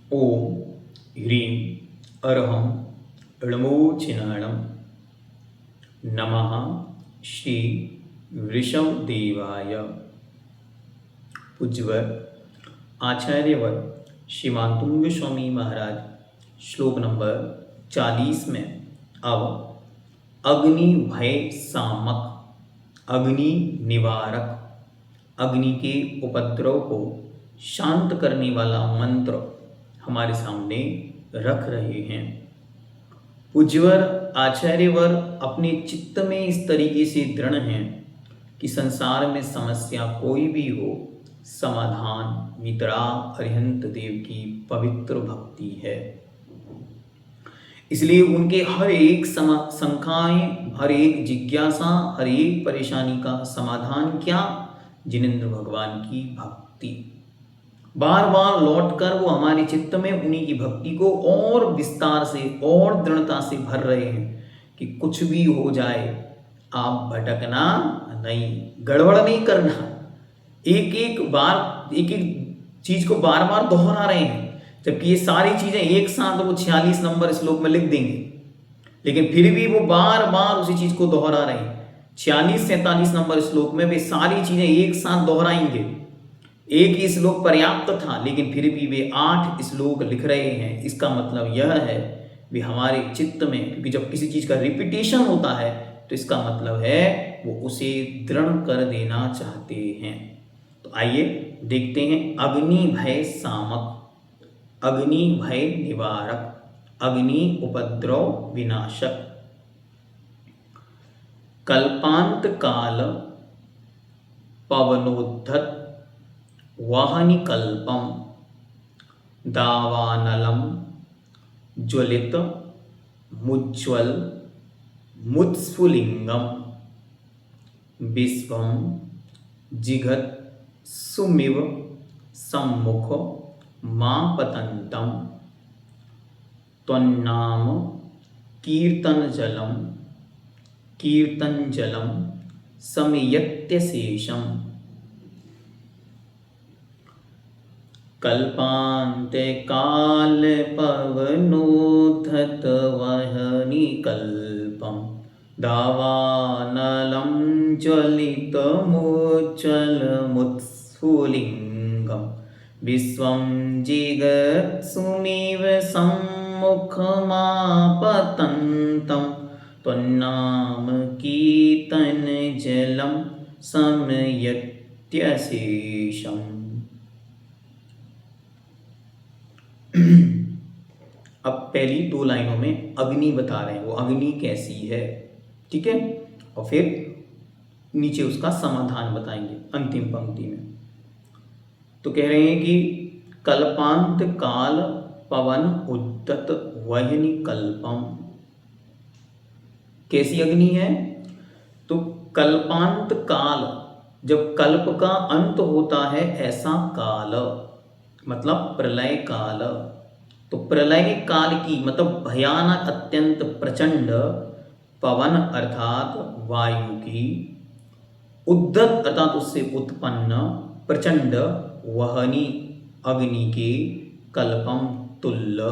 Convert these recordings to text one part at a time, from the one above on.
ओम ह्रीं अर्हं णमोचिनाणं नमः श्री वृषभदेवाय। पूज्यवर आचार्यवर श्रीमान तुंग स्वामी महाराज श्लोक नंबर 40 में अब अग्नि भय सामक, अग्नि निवारक, अग्नि के उपद्रव को शांत करने वाला मंत्र हमारे सामने रख रहे हैं। पूज्यवर आचार्यवर अपने चित्त में इस तरीके से दृढ़ हैं कि संसार में समस्या कोई भी हो, समाधान वितराग अरिहंत देव की पवित्र भक्ति है। इसलिए उनके हर एक शंकाएं, हर एक जिज्ञासा, हर एक परेशानी का समाधान क्या? जिनेंद्र भगवान की भक्ति। बार बार लौटकर वो हमारे चित्त में उन्हीं की भक्ति को और विस्तार से और दृढ़ता से भर रहे हैं कि कुछ भी हो जाए आप भटकना नहीं, गड़बड़ नहीं करना। एक एक चीज को बार बार दोहरा रहे हैं, जबकि ये सारी चीजें एक साथ वो 46 नंबर श्लोक में लिख देंगे, लेकिन फिर भी वो बार बार उसी चीज को दोहरा रहे हैं। 46-47 नंबर श्लोक में वे सारी चीजें एक साथ दोहराएंगे। एक ही श्लोक पर्याप्त था, लेकिन फिर भी वे 8 श्लोक लिख रहे हैं। इसका मतलब यह है वे हमारे चित्त में, क्योंकि जब किसी चीज का रिपीटेशन होता है तो इसका मतलब है वो उसे दृढ़ कर देना चाहते हैं। तो आइए देखते हैं। अग्नि भय सामक, अग्नि भय निवारक, अग्नि उपद्रव विनाशक। कल्पांत काल पवनोद्धत वाहनिकल्पम दावानलम ज्वलित मुज्ज्वल मुत्स्फुलिंगम विश्वम जिघत सुमिव सम्मुख मापतंतम त्वन्नाम कीर्तनजलम समयत्य शेषम। कल्पान्ते काल पवनोद्धत वह्निकल्पं दावानलं ज्वलितमुज्ज्वलमुत्स्फुलिङ्गं विश्वं जिगत्सुमिव सम्मुखमापतन्तं त्वन्नाम कीर्तनजलं शमयत्यशेषम्। अब पहली 2 लाइनों में अग्नि बता रहे हैं, वो अग्नि कैसी है, ठीक है, और फिर नीचे उसका समाधान बताएंगे अंतिम पंक्ति में। तो कह रहे हैं कि कल्पांत काल पवन उद्धत वह्नि कल्पम। कैसी अग्नि है? तो कल्पांत काल, जब कल्प का अंत होता है ऐसा काल, मतलब प्रलय काल। तो प्रलय काल की मतलब भयानक अत्यंत प्रचंड पवन अर्थात वायु की, उद्धत अर्थात उससे उत्पन्न प्रचंड वहनी अग्नि के कल्पम तुल्य।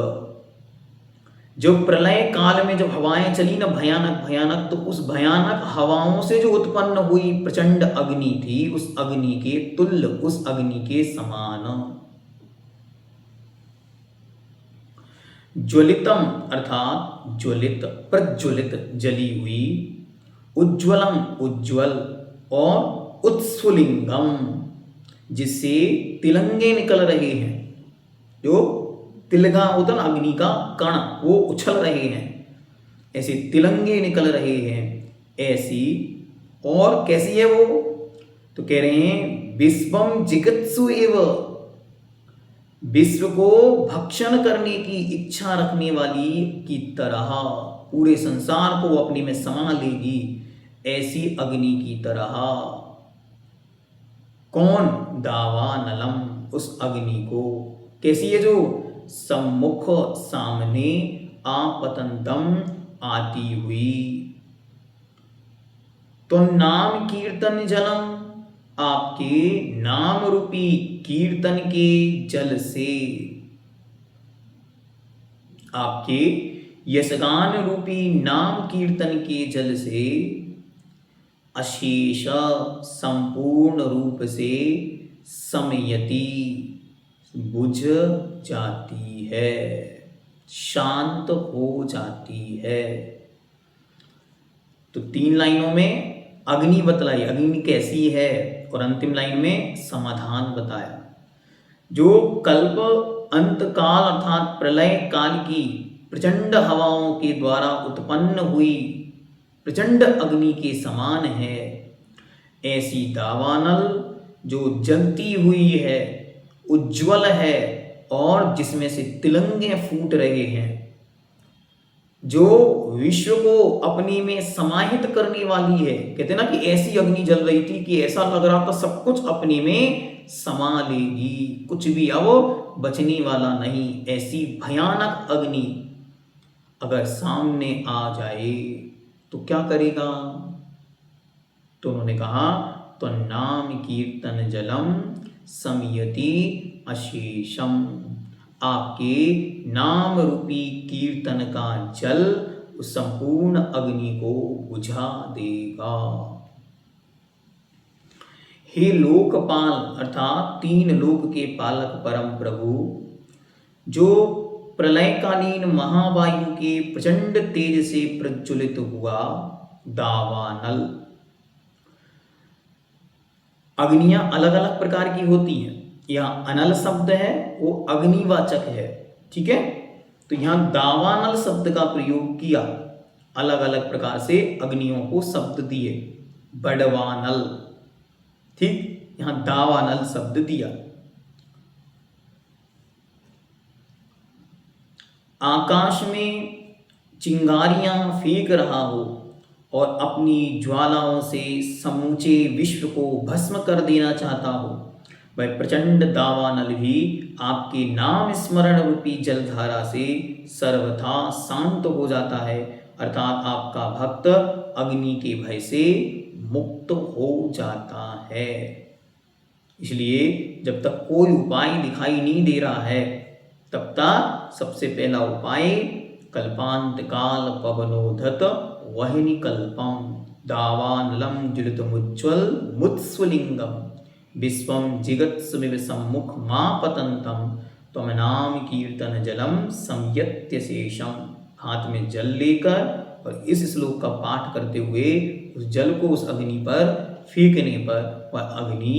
जो प्रलय काल में जब हवाएं चली ना भयानक भयानक, तो उस भयानक हवाओं से जो उत्पन्न हुई प्रचंड अग्नि थी, उस अग्नि के तुल्य, उस अग्नि के समान। ज्वलितम अर्थात ज्वलित, प्रज्वलित, जली हुई, उज्ज्वलम उज्ज्वल, और उत्स्फुलिंगम जिससे तिलंगे निकल रहे हैं। जो तिलगा होता ना अग्नि का कण, वो उछल रहे हैं, ऐसे तिलंगे निकल रहे हैं ऐसी। और कैसी है वो? तो कह रहे हैं विश्वम जिगत्सु एव, विश्व को भक्षण करने की इच्छा रखने वाली की तरह, पूरे संसार को अपने में समा लेगी ऐसी अग्नि की तरह। कौन? दावानलम, उस अग्नि को। कैसी है? जो सम्मुख, सामने, आपतंतम, आती हुई। तो नाम कीर्तन जलम, आपके नाम रूपी कीर्तन के जल से। आपके यशगान रूपी नाम कीर्तन के जल से अशेष संपूर्ण रूप से समयति बुझ जाती है, शांत हो जाती है। तो 3 लाइनों में अग्नि बतलाई, अग्नि कैसी है, और अंतिम लाइन में समाधान बताया। जो कल्प अंत काल अर्थात प्रलय काल की प्रचंड हवाओं के द्वारा उत्पन्न हुई प्रचंड अग्नि के समान है, ऐसी दावानल जो जलती हुई है, उज्ज्वल है और जिसमें से तिलंगे फूट रहे हैं, जो विश्व को अपनी में समाहित करने वाली है। कहते ना कि ऐसी अग्नि जल रही थी कि ऐसा लग रहा था सब कुछ अपने में समा लेगी, कुछ भी अब बचने वाला नहीं। ऐसी भयानक अग्नि अगर सामने आ जाए तो क्या करेगा? तो उन्होंने कहा तो नाम कीर्तन जलम समयति अशेषम, आपके नाम रूपी कीर्तन का जल उस संपूर्ण अग्नि को बुझा देगा। हे लोकपाल अर्थात 3 लोक के पालक परम प्रभु, जो प्रलयकालीन महावायु के प्रचंड तेज से प्रज्वलित हुआ दावानल। अग्नियां अलग अलग प्रकार की होती हैं। यहाँ अनल शब्द है वो अग्निवाचक है, ठीक है। तो यहाँ दावानल शब्द का प्रयोग किया, अलग अलग प्रकार से अग्नियों को शब्द दिए। बड़वानल, ठीक, यहाँ दावानल शब्द दिया। आकाश में चिंगारियां फेंक रहा हो और अपनी ज्वालाओं से समूचे विश्व को भस्म कर देना चाहता हो, वह प्रचंड दावानल भी आपके नाम स्मरण रूपी जलधारा से सर्वथा शांत हो जाता है, अर्थात आपका भक्त अग्नि के भय से मुक्त हो जाता है। इसलिए जब तक कोई उपाय दिखाई नहीं दे रहा है तब तक सबसे पहला उपाय कल्पांत काल पवनोधत वहिनी कल्पम दावानलम ज्वलितमुज्ज्वल मुत्स्वलिंगम विश्वम जिगत्समिव सम्मुख मां पतंतम त्वम नाम कीर्तन जलम संयत्य शेषम। हाथ में जल लेकर और इस श्लोक का पाठ करते हुए उस जल को उस अग्नि पर फेंकने पर वह अग्नि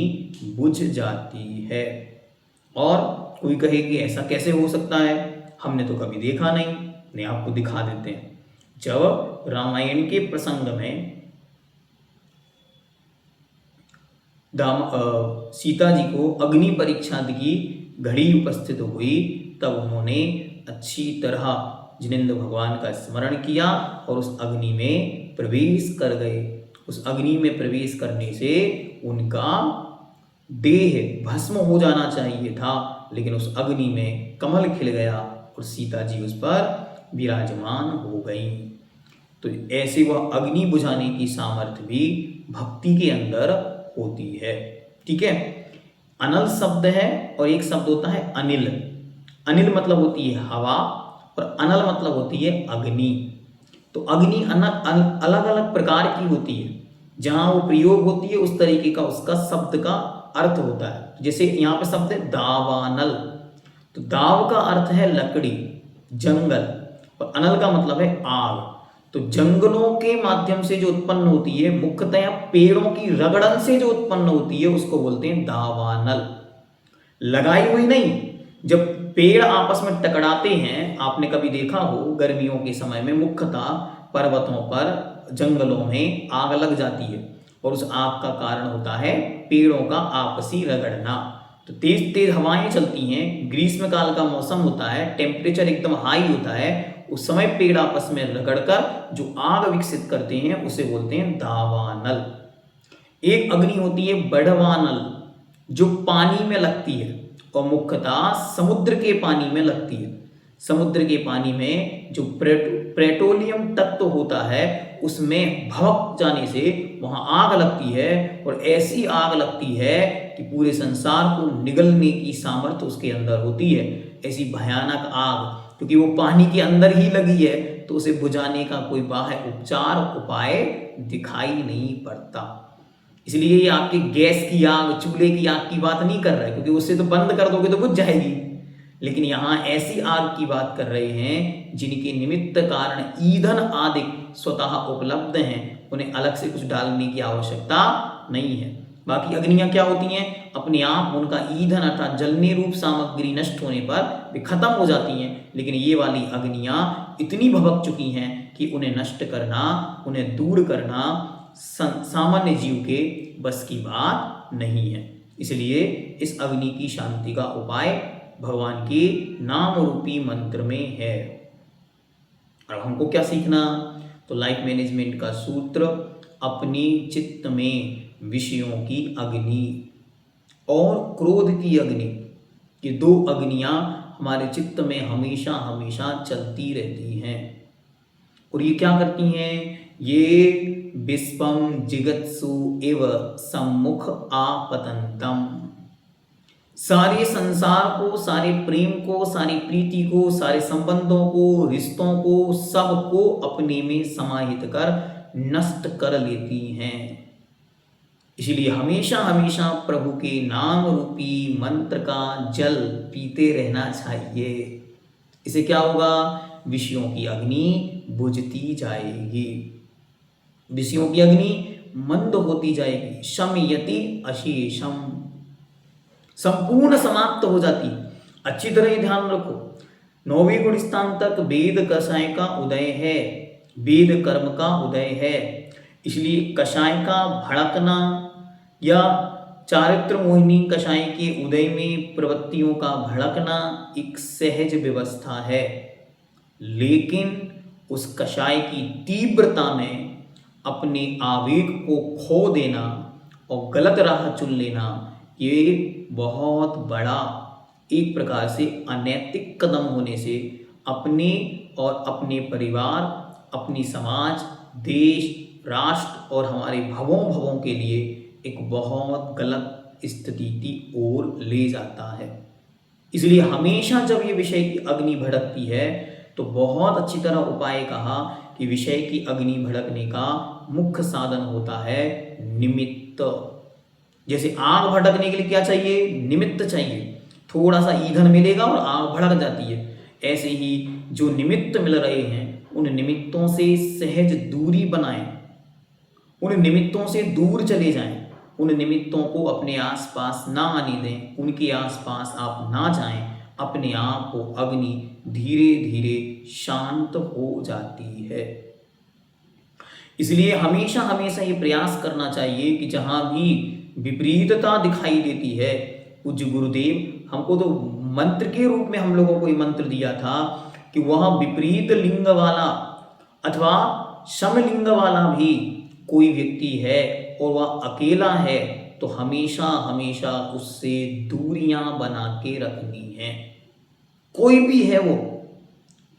बुझ जाती है। और कोई कहे कि ऐसा कैसे हो सकता है, हमने तो कभी देखा नहीं, आपको दिखा देते हैं। जब रामायण के प्रसंग में सीता जी को अग्नि परीक्षा की घड़ी उपस्थित हुई, तब उन्होंने अच्छी तरह जिनेंद्र भगवान का स्मरण किया और उस अग्नि में प्रवेश कर गए। उस अग्नि में प्रवेश करने से उनका देह भस्म हो जाना चाहिए था, लेकिन उस अग्नि में कमल खिल गया और सीता जी उस पर विराजमान हो गई। तो ऐसे वह अग्नि बुझाने की सामर्थ्य भी भक्ति के अंदर होती है, ठीक है। अनल शब्द है और एक शब्द होता है अनिल। अनिल मतलब होती है हवा और अनल मतलब होती है अग्नि। तो अग्नि अलग अलग प्रकार की होती है, जहां वो प्रयोग होती है उस तरीके का उसका शब्द का अर्थ होता है। जैसे यहाँ पे शब्द है दावानल, तो दाव का अर्थ है लकड़ी, जंगल, और अनल का मतलब है आग। तो जंगलों के माध्यम से जो उत्पन्न होती है, मुख्यतः पेड़ों की रगड़न से जो उत्पन्न होती है, उसको बोलते हैं दावानल। लगाई हुई नहीं, जब पेड़ आपस में टकराते हैं, आपने कभी देखा हो गर्मियों के समय में मुख्यतः पर्वतों पर जंगलों में आग लग जाती है और उस आग का कारण होता है पेड़ों का आपसी रगड़ना। तो तेज तेज हवाएं चलती हैं, ग्रीष्म काल का मौसम होता है, टेम्परेचर एकदम हाई होता है, उस समय पेड़ आपस में रगड़कर जो आग विकसित करते हैं उसे बोलते हैं दावानल। एक अग्नि होती है बड़वानल, जो पानी में लगती है और मुख्यतः समुद्र के पानी में लगती है। समुद्र के पानी में जो पेट्रोलियम तत्व होता है उसमें भड़क जाने से वहां आग लगती है, और ऐसी आग लगती है कि पूरे संसार को निगलने की सामर्थ्य उसके अंदर होती है। ऐसी भयानक आग क्योंकि वो पानी के अंदर ही लगी है, तो उसे बुझाने का कोई बाह्य उपचार उपाय दिखाई नहीं पड़ता। इसलिए ये आपके गैस की आग, चूल्हे की आग की बात नहीं कर रहा है, क्योंकि उससे तो बंद कर दोगे तो बुझ जाएगी। लेकिन यहाँ ऐसी आग की बात कर रहे हैं जिनके निमित्त कारण ईंधन आदि स्वतः उपलब्ध हैं, उन्हें अलग से कुछ डालने की आवश्यकता नहीं है। बाकी अग्नियां क्या होती हैं, अपने आप उनका ईंधन अर्थात जलने रूप सामग्री नष्ट होने पर वे खत्म हो जाती हैं। लेकिन ये वाली अग्नियां इतनी भभक चुकी हैं कि उन्हें नष्ट करना, उन्हें दूर करना सामान्य जीव के बस की बात नहीं है। इसलिए इस अग्नि की शांति का उपाय भगवान के नाम रूपी मंत्र में है। अब हमको क्या सीखना, तो लाइफ मैनेजमेंट का सूत्र, अपने चित्त में विषयों की अग्नि और क्रोध की अग्नि, ये दो अग्नियां हमारे चित्त में हमेशा हमेशा चलती रहती हैं। और ये क्या करती हैं, ये विश्वम जिगत्सु इव सम्मुख आपतंतम, सारे संसार को, सारे प्रेम को, सारी प्रीति को, सारे संबंधों को, रिश्तों को, सबको अपने में समाहित कर नष्ट कर लेती हैं। इसलिए हमेशा हमेशा प्रभु के नाम रूपी मंत्र का जल पीते रहना चाहिए। इसे क्या होगा, विषयों की अग्नि बुझती जाएगी, विषयों की अग्नि मंद होती जाएगी, शमयति अशेषम, संपूर्ण समाप्त हो जाती। अच्छी तरह ये ध्यान रखो, 9वें गुण स्थान तक वेद कषाय का उदय है, वेद कर्म का उदय है। इसलिए कषाय का भड़कना या चारित्र मोहिनी कषाय के उदय में प्रवृत्तियों का भड़कना एक सहज व्यवस्था है। लेकिन उस कषाय की तीव्रता में अपने आवेग को खो देना और गलत राह चुन लेना, ये बहुत बड़ा एक प्रकार से अनैतिक कदम होने से अपने और अपने परिवार, अपनी समाज, देश, राष्ट्र और हमारे भवों के लिए एक बहुत गलत स्थिति की ओर ले जाता है। इसलिए हमेशा जब ये विषय की अग्नि भड़कती है तो बहुत अच्छी तरह उपाय कहा कि विषय की अग्नि भड़कने का मुख्य साधन होता है निमित्त। जैसे आग भड़कने के लिए क्या चाहिए, निमित्त चाहिए, थोड़ा सा ईंधन मिलेगा और आग भड़क जाती है। ऐसे ही जो निमित्त मिल रहे हैं उन निमित्तों से सहज दूरी बनाएं, उन निमित्तों से दूर चले जाएं, उन निमित्तों को अपने आसपास ना आने दें, उनके आसपास आप ना जाएं। अपने आप को अग्नि धीरे धीरे शांत हो जाती है। इसलिए हमेशा हमेशा ये प्रयास करना चाहिए कि जहां भी विपरीतता दिखाई देती है, पूज्य गुरुदेव हमको तो मंत्र के रूप में हम लोगों को ये मंत्र दिया था कि वह विपरीत लिंग वाला अथवा समलिंग वाला भी कोई व्यक्ति है और वह अकेला है तो हमेशा हमेशा उससे दूरियां बना के रखनी है, कोई भी है वो।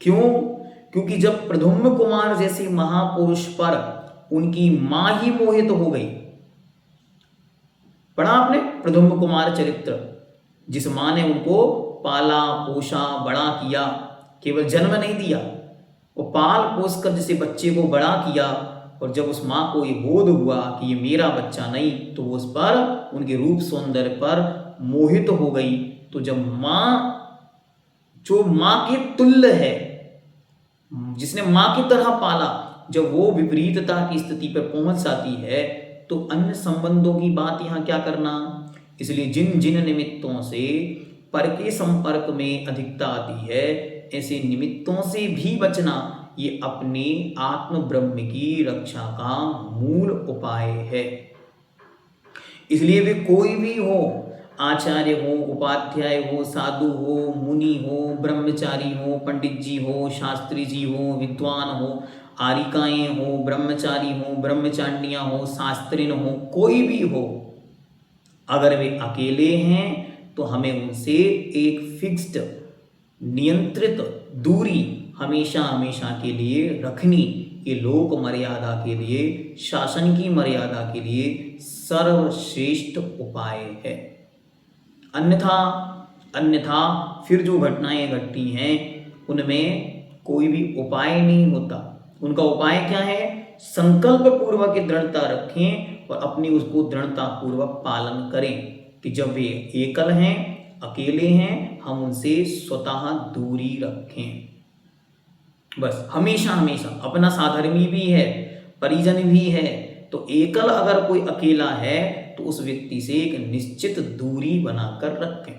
क्यों? क्योंकि जब प्रद्युम्न कुमार जैसे महापुरुष पर उनकी मां ही मोहित हो गई, पढ़ा आपने प्रद्युम्न कुमार चरित्र, जिस मां ने उनको पाला पोषा बड़ा किया, केवल जन्म नहीं दिया, वो पाल पोस कर जिसे बच्चे को बड़ा किया, और जब उस माँ को ये बोध हुआ कि ये मेरा बच्चा नहीं, तो वो उस पर, उनके रूप सौंदर्य पर मोहित हो गई। तो जब माँ, जो माँ के तुल्य है, जिसने माँ की तरह पाला, जब वो विपरीतता की स्थिति पर पहुंच जाती है तो अन्य संबंधों की बात यहाँ क्या करना। इसलिए जिन जिन निमित्तों से पर के संपर्क में अधिकता आती है, ऐसे निमित्तों से भी बचना ये अपने आत्म ब्रह्म की रक्षा का मूल उपाय है। इसलिए वे कोई भी हो, आचार्य हो, उपाध्याय हो, साधु हो, मुनि हो, ब्रह्मचारी हो, पंडित जी हो, शास्त्री जी हो, विद्वान हो, आरिकाएं हो, ब्रह्मचारी हो, ब्रह्मचारिणियां हो, शास्त्रिन हो, कोई भी हो, अगर वे अकेले हैं तो हमें उनसे एक फिक्स्ड नियंत्रित दूरी हमेशा हमेशा के लिए रखनी। ये लोक मर्यादा के लिए, शासन की मर्यादा के लिए सर्वश्रेष्ठ उपाय है। अन्यथा फिर जो घटनाएं घटती हैं उनमें कोई भी उपाय नहीं होता। उनका उपाय क्या है? संकल्प पूर्वक दृढ़ता रखें और अपनी उसको दृढ़ता पूर्वक पालन करें कि जब वे एकल हैं, अकेले हैं, हम उनसे स्वतः दूरी रखें। बस हमेशा हमेशा अपना साधर्मी भी है, परिजन भी है, तो एकल अगर कोई अकेला है तो उस व्यक्ति से एक निश्चित दूरी बनाकर रखें।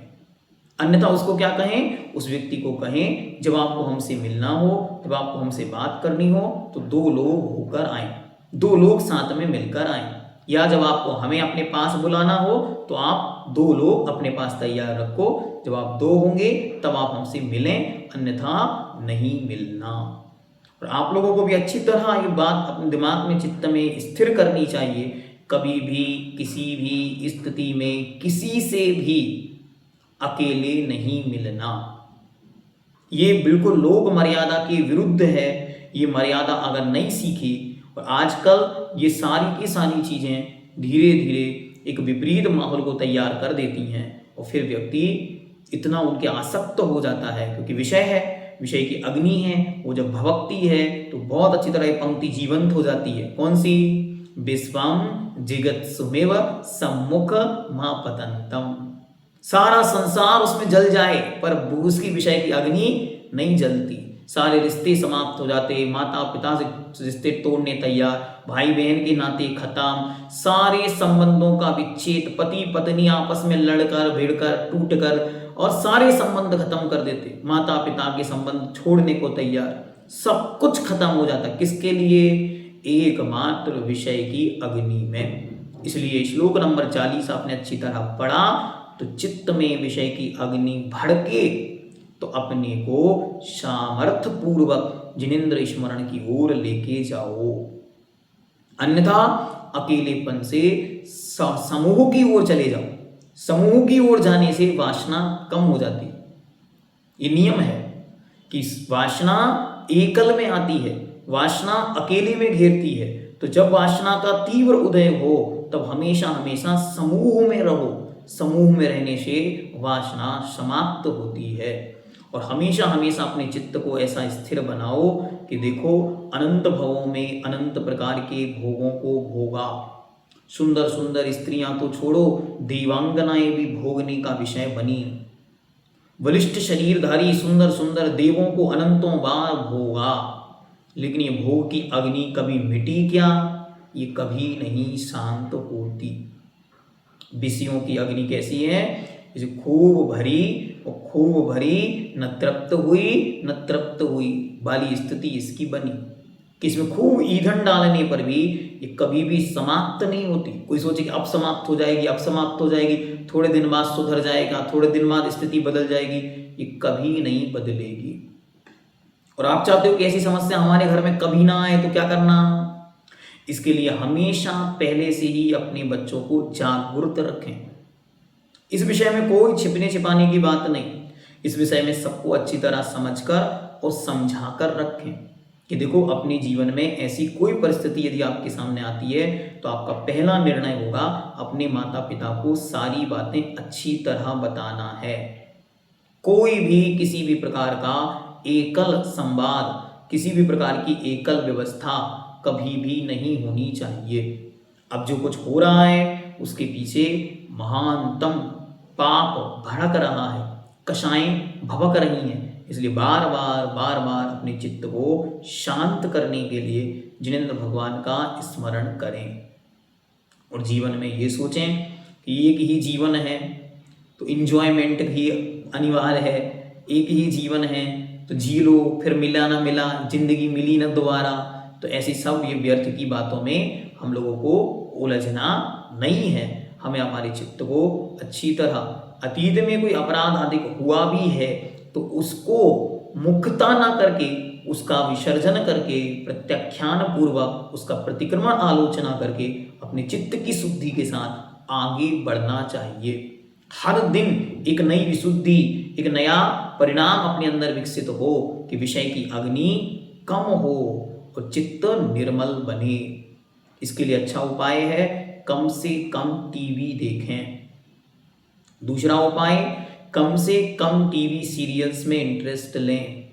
अन्यथा उसको क्या कहें? उस व्यक्ति को कहें जब आपको हमसे मिलना हो, जब आपको हमसे बात करनी हो तो दो लोग होकर आए, दो लोग साथ में मिलकर आए। या जब आपको हमें अपने पास बुलाना हो तो आप दो लोग अपने पास तैयार रखो, जब आप दो होंगे तब आप हमसे मिलें, अन्यथा नहीं मिलना। और आप लोगों को भी अच्छी तरह ये बात अपने दिमाग में, चित्त में स्थिर करनी चाहिए, कभी भी किसी भी स्थिति में किसी से भी अकेले नहीं मिलना। ये बिल्कुल लोक मर्यादा के विरुद्ध है। ये मर्यादा अगर नहीं सीखी, और आजकल ये सारी की सारी चीज़ें धीरे धीरे एक विपरीत माहौल को तैयार कर देती हैं और फिर व्यक्ति इतना उनके आसक्त हो जाता है, क्योंकि विषय है, विषय की अग्नि है, वो जब भवकती है तो बहुत अच्छी तरह ये पंक्ति जीवंत हो जाती है। कौन सी? विश्वम जिगत सुमेव सम्मुख महापतंतम। सारा संसार उसमें जल जाए पर उसकी विषय की अग्नि नहीं जलती। सारे रिश्ते समाप्त हो जाते, माता पिता से रिश्ते तोड़ने तैयार, भाई बहन के नाते खत्म, सारे संबंधों का विच्छेद, पति पत्नी आपस में लड़कर भिड़कर टूटकर और सारे संबंध खत्म कर देते, माता पिता के संबंध छोड़ने को तैयार, सब कुछ खत्म हो जाता। किसके लिए? एकमात्र विषय की अग्नि में। इसलिए श्लोक नंबर 40 आपने अच्छी तरह पढ़ा तो चित्त में विषय की अग्नि भड़के तो अपने को सामर्थ्य पूर्वक जिनेंद्र स्मरण की ओर लेके जाओ, अन्यथा अकेलेपन से समूह की ओर चले जाओ। समूह की ओर जाने से वासना कम हो जाती है। ये नियम है कि वासना एकल में आती है, वासना अकेले में घेरती है। तो जब वासना का तीव्र उदय हो तब हमेशा हमेशा समूह में रहो। समूह में रहने से वासना समाप्त होती है। और हमेशा हमेशा अपने चित्त को ऐसा स्थिर बनाओ कि देखो अनंत भवों में अनंत प्रकार के भोगों को भोगा। सुंदर सुंदर स्त्रियां तो छोड़ो, देवांगनाएं भी भोगने का विषय बनी। बलिष्ठ शरीरधारी सुंदर सुंदर देवों को अनंतों बार भोगा, लेकिन ये भोग की अग्नि कभी मिटी क्या? ये कभी नहीं शांत होती। विषयों की अग्नि कैसी है? इसे खूब भरी और खूब भरी, न तृप्त हुई न तृप्त हुई वाली स्थिति इसकी बनी कि इसमें खूब ईंधन डालने पर भी ये कभी भी समाप्त नहीं होती। कोई सोचे कि अब समाप्त हो जाएगी, अब समाप्त हो जाएगी, थोड़े दिन बाद सुधर जाएगा, थोड़े दिन बाद स्थिति बदल जाएगी, ये कभी नहीं बदलेगी। और आप चाहते हो कि ऐसी समस्या हमारे घर में कभी ना आए, तो क्या करना? इसके लिए हमेशा पहले से ही अपने बच्चों को जागरूक रखें। इस विषय में कोई छिपने छिपाने की बात नहीं। इस विषय में सबको अच्छी तरह समझकर और समझाकर रखें कि देखो अपने जीवन में ऐसी कोई परिस्थिति यदि आपके सामने आती है तो आपका पहला निर्णय होगा अपने माता पिता को सारी बातें अच्छी तरह बताना है। कोई भी किसी भी प्रकार का एकल संवाद, किसी भी प्रकार की एकल व्यवस्था कभी भी नहीं होनी चाहिए। अब जो कुछ हो रहा है उसके पीछे महानतम पाप भड़क रहा है, कषाएं भभक रही हैं। इसलिए बार बार अपने चित्त को शांत करने के लिए जिनेंद्र भगवान का स्मरण करें और जीवन में ये सोचें कि एक ही जीवन है तो इंजॉयमेंट भी अनिवार्य है। एक ही जीवन है तो जी लो, फिर मिला ना मिला, जिंदगी मिली ना दोबारा। तो ऐसी सब ये व्यर्थ की बातों में हम लोगों को उलझना नहीं है। हमें हमारे चित्त को अच्छी तरह, अतीत में कोई अपराध आदि हुआ भी है तो उसको मुक्ता ना करके, उसका विसर्जन करके, प्रत्याख्यान पूर्वक उसका प्रतिक्रमण आलोचना करके अपने चित्त की शुद्धि के साथ आगे बढ़ना चाहिए। हर दिन एक नई विशुद्धि, एक नया परिणाम अपने अंदर विकसित हो कि विषय की अग्नि कम हो और चित्त निर्मल बने। इसके लिए अच्छा उपाय है कम से कम टीवी देखें। दूसरा उपाय, कम से कम टीवी सीरियल्स में इंटरेस्ट लें।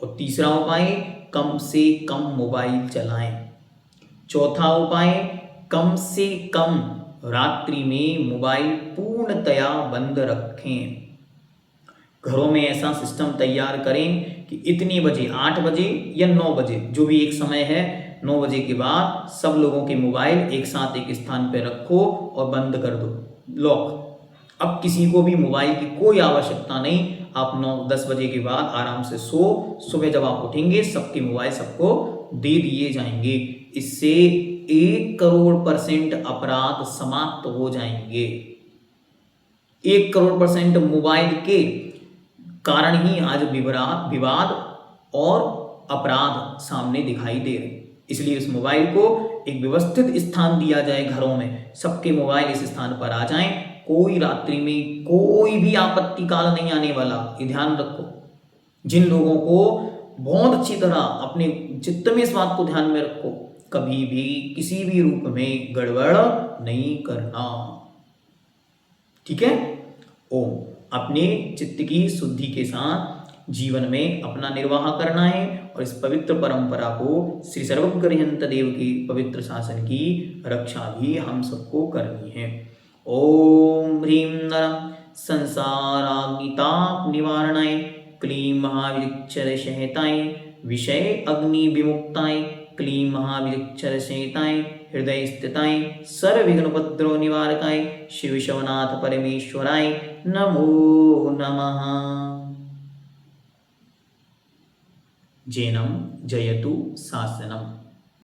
और तीसरा उपाय, कम से कम मोबाइल चलाएं। चौथा उपाय, कम से कम रात्रि में मोबाइल पूर्णतया बंद रखें। घरों में ऐसा सिस्टम तैयार करें कि इतनी बजे, 8 बजे या 9 बजे, जो भी एक समय है, 9 बजे के बाद सब लोगों के मोबाइल एक साथ एक स्थान पर रखो और बंद कर दो लॉक। अब किसी को भी मोबाइल की कोई आवश्यकता नहीं। आप 9-10 बजे के बाद आराम से सो, सुबह जब आप उठेंगे सबके मोबाइल सबको दे दिए जाएंगे। इससे 1 करोड़% अपराध समाप्त हो जाएंगे। 1 करोड़% मोबाइल के कारण ही आज विवाद और अपराध सामने दिखाई दे रहे। इसलिए इस मोबाइल को एक व्यवस्थित स्थान दिया जाए घरों में, सबके मोबाइल इस स्थान पर आ जाएं। कोई रात्रि में कोई भी आपत्ति काल नहीं आने वाला, ये ध्यान रखो। जिन लोगों को बहुत अच्छी तरह अपने चित्त में इस बात को ध्यान में रखो, कभी भी किसी भी रूप में गड़बड़ नहीं करना, ठीक है। ओम। अपने चित्त की शुद्धि के साथ जीवन में अपना निर्वाह करना है और इस पवित्र परंपरा को श्री सर्वज्ञहंत देव के पवित्र शासन की रक्षा भी हम सबको करनी है। ओम ह्रीं नरं संसाराग्निताप निवारणाय, क्लीं महाविरक्षरसहिताय, विषय अग्नि विमुक्ताय, क्लीं महाविरक्षरसहिताय, हृदय स्थिताय, सर्वविघ्नोपद्रव निवारकाय, शिव शवनाथ परमेश्वराय नमो नमः। जैनं जयतु शासनम्।